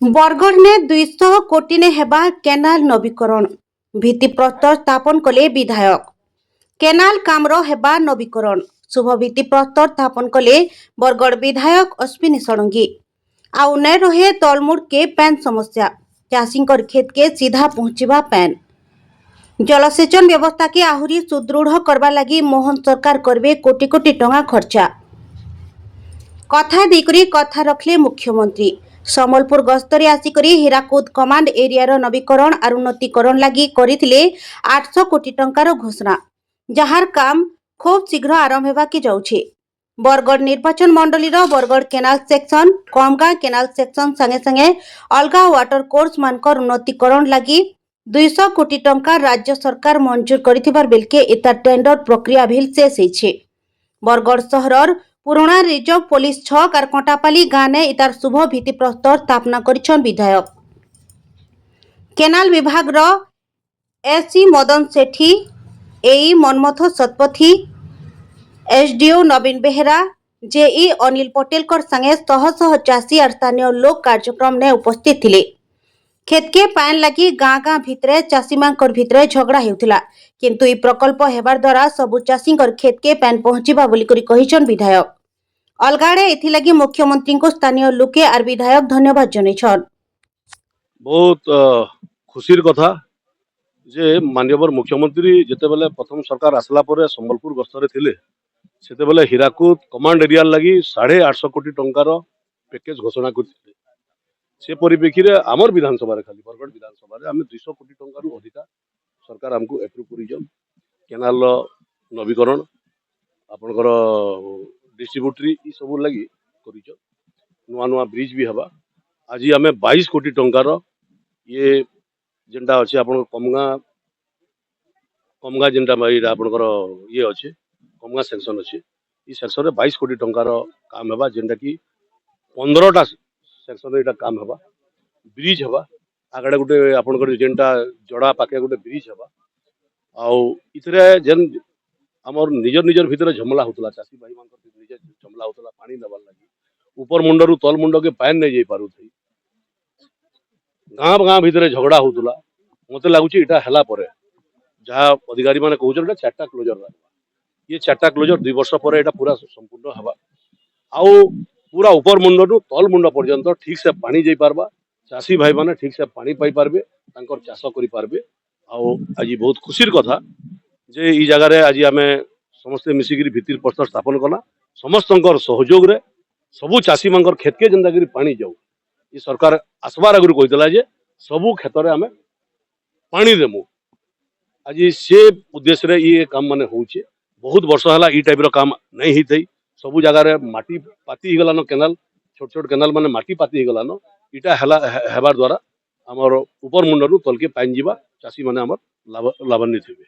बरगढ़ ने 200 कोटी ने हेबा केनाल नवीकरण भित्तिप्रस्तर स्थापन कले विधायक। केनाल कामर हेबा नवीकरण शुभ भित्तिप्रस्तर स्थापन कले बरगढ़ विधायक अश्विनी षडंगी। आउ न रहे तलमुड़ के पैन समस्या, चाषी खेत के सीधा पहुंचवा पैन। जलसेचन व्यवस्था के आहुरी सुदृढ़ करबा लगी मोहन सरकार करबे कोटी कोटी टंका खर्चा। कथा देकरी कथा रखले मुख्यमंत्री। समलपुर गस्तरे आसिकरी हीराकुद कमांड एरियार नवीकरण और उन्नतीकरण लगी करिथिले 800 कोटी टंकार घोषणा, जहार काम खूब शीघ्र आरंभ हेबाके जाउछे। बरगढ़ निर्वाचन मंडलीर Bargarh canal section, Kamgaon canal section संगे संगे अलगा वाटर कोर्स मानकर उन्नतीकरण लगी 200 कोटी टंका राज्य सरकार मंजूर करिथिबार बेलके इतार टेंडर प्रक्रिया भी शेष होइछे। बरगढ़ शहरर पुराना रिजर्व पुलिस छक और कटापाली गाँव ने इतार शुभ भित्तिप्रस्तर स्थापना करिछन विधायक। केनाल विभाग रो एससी मदन सेठी, एई मनमथ शतपथी, एसडीओ नवीन बेहेरा, जेई अनिल पटेल संगे शह शह चाषी और स्थानीय लोक कार्यक्रम ने उपस्थित थिले। खेत के पान लगी गाँ गाँ भितरे चाषी मांकर भितरे झगड़ा हेउथिला, किंतु ई प्रकल्प हेबार द्वारा सबु चाषी खेत के पान पहुंचीबा बोली करी कहिछन विधायक। अलगाड़े एथि लगी मुख्यमंत्री को स्थानीय लोके और विधायक धन्यवाद जनाइछन। बहुत खुशीर कथा जे माननीय मुख्यमंत्री जेतेबेले प्रथम सरकार आसला परे संबलपुर गस्तरे थिले सेतेबेले हीराकुद कमांड एरिया लगी 850 कोटी टंकार पैकेज घोषणा करथिले। से परिप्रेक्षी रे आमर विधानसभा रे खाली बरगढ़ विधानसभा रे आमे 200 कोटी टंकार अधिका सरकार हमको एप्रूव करिजन। केनाल नवीकरण आपनकर डिस्ट्रीब्यूटरी ई सब लगी करिजन। नुआ नुआ ब्रिज भी हवा। आज आमे 22 कोटी टंकार ये जेंटा अच्छे आपन कमगा जेंटा आपनकर ये अच्छे कमगा सेक्शन अच्छे ई सेक्शन रे 22 कोटी टंकार काम हेबा, जेंटा कि 15टा सेक्शन रे काम हेबा। ब्रिज हेबा आगड़े गोटे आपनकर जेंटा जड़ा पाके गोटे ब्रिज हेबा। आउ इथरे जेन हमर निजर निजर भितर झमला होतला, चाषी भाई मान निजे झमला होतला पानी नबार लगी ऊपर मुंडरू तल मुंड के पान नहीं जाई पारु थई। गाँव गाँव भितर झगड़ा होतला, मते लागुची इटा हला परे जहाँ अधिकारी माने कहउछन एटा 4टा क्लोजर रहबा। ये 4टा क्लोजर 2 वर्ष परे एटा पूरा संपूर्ण हबा। आउ पूरा ऊपर मुंडरू तल मुंड पर्यंत ठीक से पानी जाई पारबा, चाषी भाई माने ठीक से पानी पाई पारबे, तांकर चाष करि पारबे। आउ आज बहुत खुशीर कथा जे ई जगह रे आज आमे समस्त मिसिगिरी भित्तिर प्रस्तर स्थापन कला। समस्तंकर सहयोग रे सबु चाषी मांकर खेत के जेंदा करी पानी जाऊ ई सरकार आसबार आगु कहितला जे सबु खेत रे आमे पानी देमु। आज से उद्देश्य रे ये काम माने होउचे। बहुत वर्ष हला ई टाइप रो काम नहीं हितई। सबु जगह रे माटी पाती गलानो, केनाल छोट छोट केनाल माने माटी पाती गलानो। इटा हला हेबार द्वारा हमर ऊपर मुंडरू तल के पानी जीवा, चाषी माने हमर लाभान्वित हेबे।